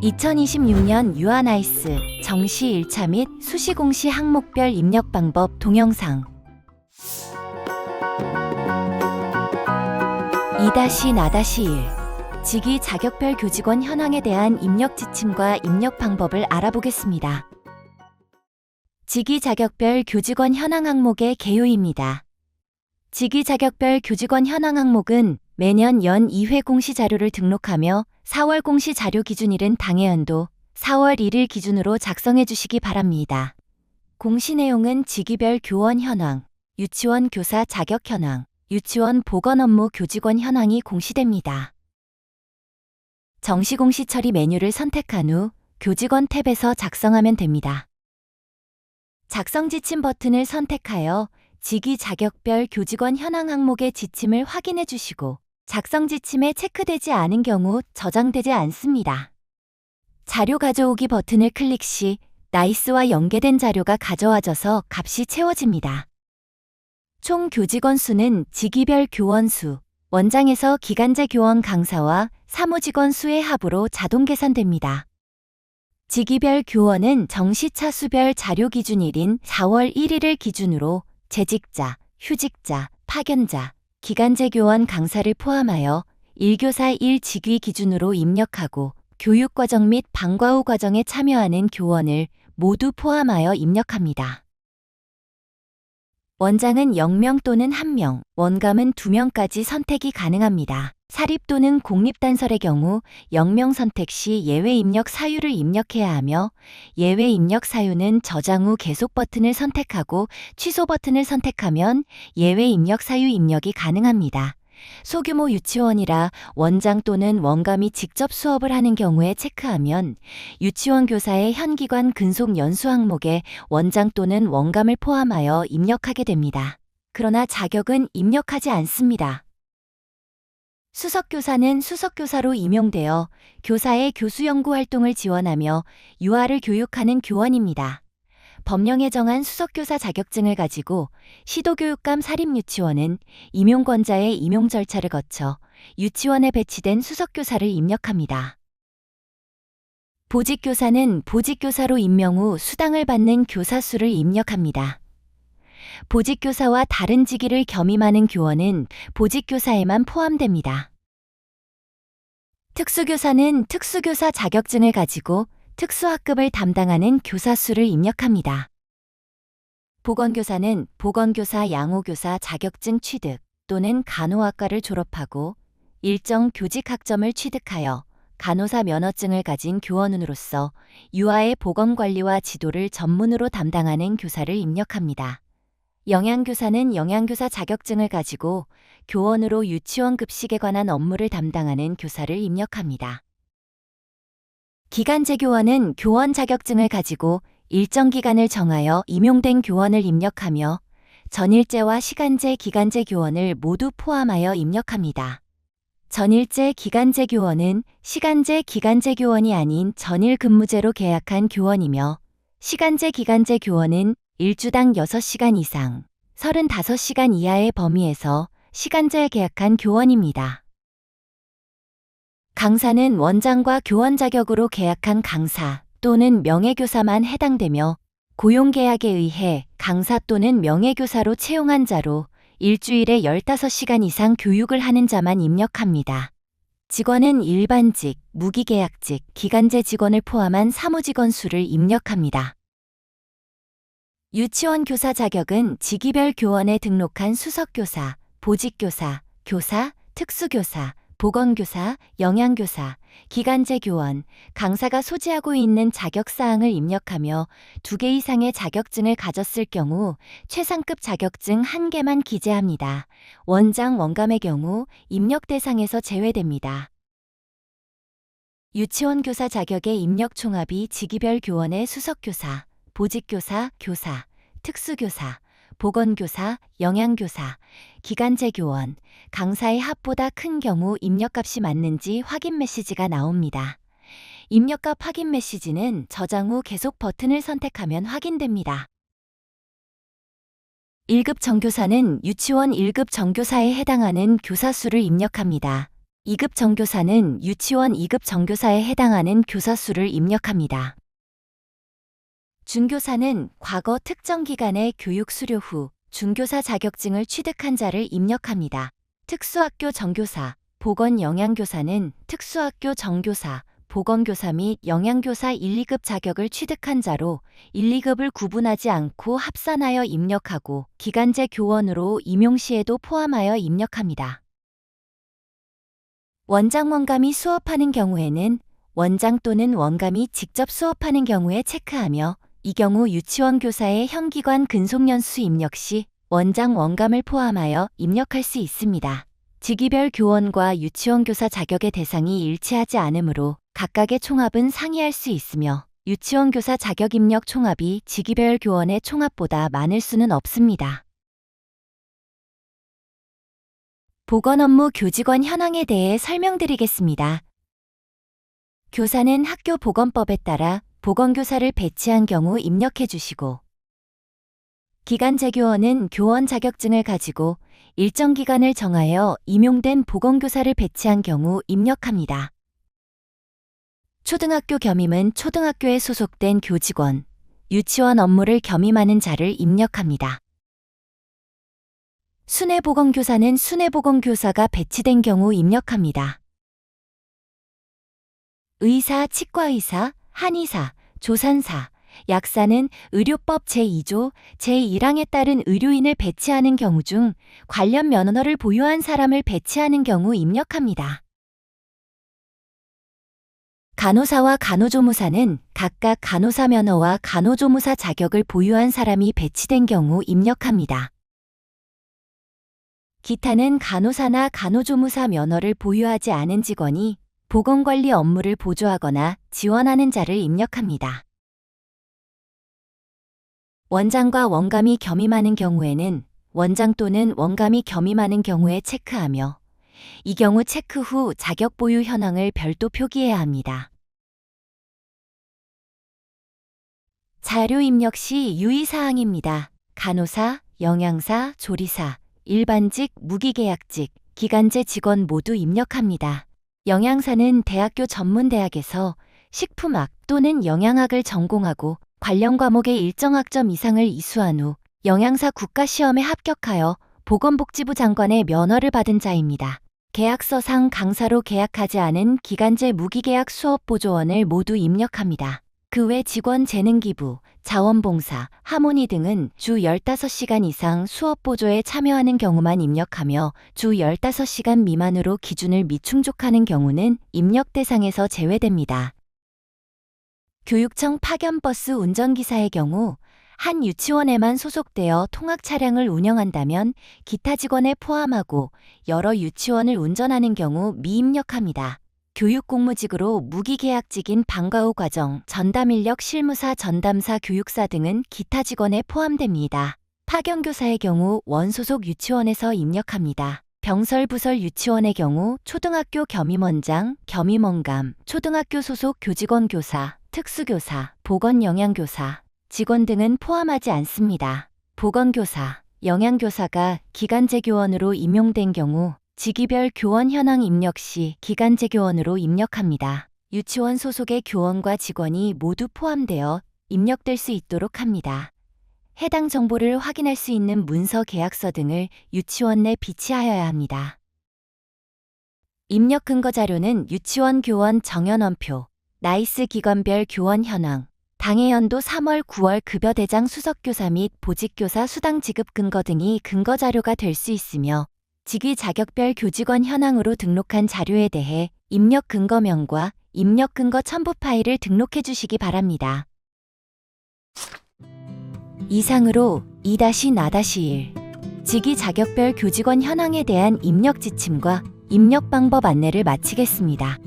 2026년 유아나이스 정시 1차 및 수시 공시 항목별 입력 방법 동영상 2-4-1 직위 자격별 교직원 현황에 대한 입력 지침과 입력 방법을 알아보겠습니다. 직위 자격별 교직원 현황 항목의 개요입니다. 직위 자격별 교직원 현황 항목은 매년 연 2회 공시 자료를 등록하며 4월 공시 자료 기준일은 당해 연도 4월 1일 기준으로 작성해 주시기 바랍니다. 공시 내용은 직위별 교원 현황, 유치원 교사 자격 현황, 유치원 보건 업무 교직원 현황이 공시됩니다. 정시 공시 처리 메뉴를 선택한 후 교직원 탭에서 작성하면 됩니다. 작성 지침 버튼을 선택하여 직위 자격별 교직원 현황 항목의 지침을 확인해 주시고 작성 지침에 체크되지 않은 경우 저장되지 않습니다. 자료 가져오기 버튼을 클릭 시 나이스와 연계된 자료가 가져와져서 값이 채워집니다. 총 교직원 수는 직위별 교원 수, 원장에서 기간제 교원 강사와 사무직원 수의 합으로 자동 계산됩니다. 직위별 교원은 정시차 수별 자료 기준일인 4월 1일을 기준으로 재직자, 휴직자, 파견자, 기간제 교원 강사를 포함하여 1교사 1직위 기준으로 입력하고 교육과정 및 방과 후 과정에 참여하는 교원을 모두 포함하여 입력합니다. 원장은 0명 또는 1명, 원감은 2명까지 선택이 가능합니다. 사립 또는 공립단설의 경우 0명 선택 시 예외 입력 사유를 입력해야 하며 예외 입력 사유는 저장 후 계속 버튼을 선택하고 취소 버튼을 선택하면 예외 입력 사유 입력이 가능합니다. 소규모 유치원이라 원장 또는 원감이 직접 수업을 하는 경우에 체크하면 유치원 교사의 현기관 근속 연수 항목에 원장 또는 원감을 포함하여 입력하게 됩니다. 그러나 자격은 입력하지 않습니다. 수석교사는 수석교사로 임용되어 교사의 교수연구 활동을 지원하며 유아를 교육하는 교원입니다. 법령에 정한 수석교사 자격증을 가지고 시도교육감 사립유치원은 임용권자의 임용 절차를 거쳐 유치원에 배치된 수석교사를 입력합니다. 보직교사는 보직교사로 임명 후 수당을 받는 교사 수를 입력합니다. 보직교사와 다른 직위를 겸임하는 교원은 보직교사에만 포함됩니다. 특수교사는 특수교사 자격증을 가지고 특수학급을 담당하는 교사 수를 입력합니다. 보건교사는 보건교사 양호교사 자격증 취득 또는 간호학과를 졸업하고 일정 교직학점을 취득하여 간호사 면허증을 가진 교원으로서 유아의 보건관리와 지도를 전문으로 담당하는 교사를 입력합니다. 영양교사는 영양교사 자격증을 가지고 교원으로 유치원 급식에 관한 업무를 담당하는 교사를 입력합니다. 기간제 교원은 교원 자격증을 가지고 일정 기간을 정하여 임용된 교원을 입력하며 전일제와 시간제 기간제 교원을 모두 포함하여 입력합니다. 전일제 기간제 교원은 시간제 기간제 교원이 아닌 전일 근무제로 계약한 교원이며 시간제 기간제 교원은 일주당 6시간 이상, 35시간 이하의 범위에서 시간제에 계약한 교원입니다. 강사는 원장과 교원 자격으로 계약한 강사 또는 명예교사만 해당되며 고용계약에 의해 강사 또는 명예교사로 채용한 자로 일주일에 15시간 이상 교육을 하는 자만 입력합니다. 직원은 일반직, 무기계약직, 기간제 직원을 포함한 사무직원 수를 입력합니다. 유치원 교사 자격은 직위별 교원에 등록한 수석교사, 보직교사, 교사, 특수교사, 보건교사, 영양교사, 기간제 교원, 강사가 소지하고 있는 자격사항을 입력하며 2개 이상의 자격증을 가졌을 경우 최상급 자격증 1개만 기재합니다. 원장, 원감의 경우 입력 대상에서 제외됩니다. 유치원 교사 자격의 입력 총합이 직위별 교원의 수석교사, 보직교사, 교사, 특수교사, 보건교사, 영양교사, 기간제 교원, 강사의 합보다 큰 경우 입력값이 맞는지 확인 메시지가 나옵니다. 입력값 확인 메시지는 저장 후 계속 버튼을 선택하면 확인됩니다. 1급 정교사는 유치원 1급 정교사에 해당하는 교사 수를 입력합니다. 2급 정교사는 유치원 2급 정교사에 해당하는 교사 수를 입력합니다. 준교사는 과거 특정 기간의 교육 수료 후 준교사 자격증을 취득한 자를 입력합니다. 특수학교 정교사, 보건영양교사는 특수학교 정교사, 보건교사 및 영양교사 1, 2급 자격을 취득한 자로 1, 2급을 구분하지 않고 합산하여 입력하고 기간제 교원으로 임용 시에도 포함하여 입력합니다. 원장 원감이 수업하는 경우에는 원장 또는 원감이 직접 수업하는 경우에 체크하며 이 경우 유치원 교사의 현기관 근속연수 입력 시 원장 원감을 포함하여 입력할 수 있습니다. 직위별 교원과 유치원 교사 자격의 대상이 일치하지 않으므로 각각의 총합은 상이할 수 있으며 유치원 교사 자격 입력 총합이 직위별 교원의 총합보다 많을 수는 없습니다. 보건 업무 교직원 현황에 대해 설명드리겠습니다. 교사는 학교 보건법에 따라 보건교사를 배치한 경우 입력해 주시고, 기간제 교원은 교원 자격증을 가지고 일정 기간을 정하여 임용된 보건교사를 배치한 경우 입력합니다. 초등학교 겸임은 초등학교에 소속된 교직원, 유치원 업무를 겸임하는 자를 입력합니다. 순회보건교사는 순회보건교사가 배치된 경우 입력합니다. 의사, 치과의사, 한의사, 조산사, 약사는 의료법 제2조, 제1항에 따른 의료인을 배치하는 경우 중 관련 면허를 보유한 사람을 배치하는 경우 입력합니다. 간호사와 간호조무사는 각각 간호사 면허와 간호조무사 자격을 보유한 사람이 배치된 경우 입력합니다. 기타는 간호사나 간호조무사 면허를 보유하지 않은 직원이 보건관리 업무를 보조하거나 지원하는 자를 입력합니다. 원장과 원감이 겸임하는 경우에는 원장 또는 원감이 겸임하는 경우에 체크하며 이 경우 체크 후 자격 보유 현황을 별도 표기해야 합니다. 자료 입력 시 유의사항입니다. 간호사, 영양사, 조리사, 일반직, 무기계약직, 기간제 직원 모두 입력합니다. 영양사는 대학교 전문대학에서 식품학 또는 영양학을 전공하고 관련 과목의 일정 학점 이상을 이수한 후 영양사 국가시험에 합격하여 보건복지부 장관의 면허를 받은 자입니다. 계약서상 강사로 계약하지 않은 기간제 무기계약 수업보조원을 모두 입력합니다. 그 외 직원 재능기부, 자원봉사, 하모니 등은 주 15시간 이상 수업보조에 참여하는 경우만 입력하며 주 15시간 미만으로 기준을 미충족하는 경우는 입력 대상에서 제외됩니다. 교육청 파견버스 운전기사의 경우 한 유치원에만 소속되어 통학 차량을 운영한다면 기타 직원에 포함하고 여러 유치원을 운전하는 경우 미입력합니다. 교육공무직으로 무기계약직인 방과 후 과정, 전담인력 실무사, 전담사, 교육사 등은 기타 직원에 포함됩니다. 파견교사의 경우 원소속 유치원에서 입력합니다. 병설부설 유치원의 경우 초등학교 겸임원장, 겸임원감, 초등학교 소속 교직원 교사, 특수교사, 보건영양교사, 직원 등은 포함하지 않습니다. 보건교사, 영양교사가 기간제 교원으로 임용된 경우 직위별 교원 현황 입력 시 기간제 교원으로 입력합니다. 유치원 소속의 교원과 직원이 모두 포함되어 입력될 수 있도록 합니다. 해당 정보를 확인할 수 있는 문서 계약서 등을 유치원 내 비치하여야 합니다. 입력 근거 자료는 유치원 교원 정연원표, 나이스 기관별 교원 현황, 당해 연도 3월, 9월 급여 대장 수석교사 및 보직교사 수당 지급 근거 등이 근거 자료가 될 수 있으며 직위 자격별 교직원 현황으로 등록한 자료에 대해 입력 근거명과 입력 근거 첨부 파일을 등록해 주시기 바랍니다. 이상으로 2-나-1 직위 자격별 교직원 현황에 대한 입력 지침과 입력 방법 안내를 마치겠습니다.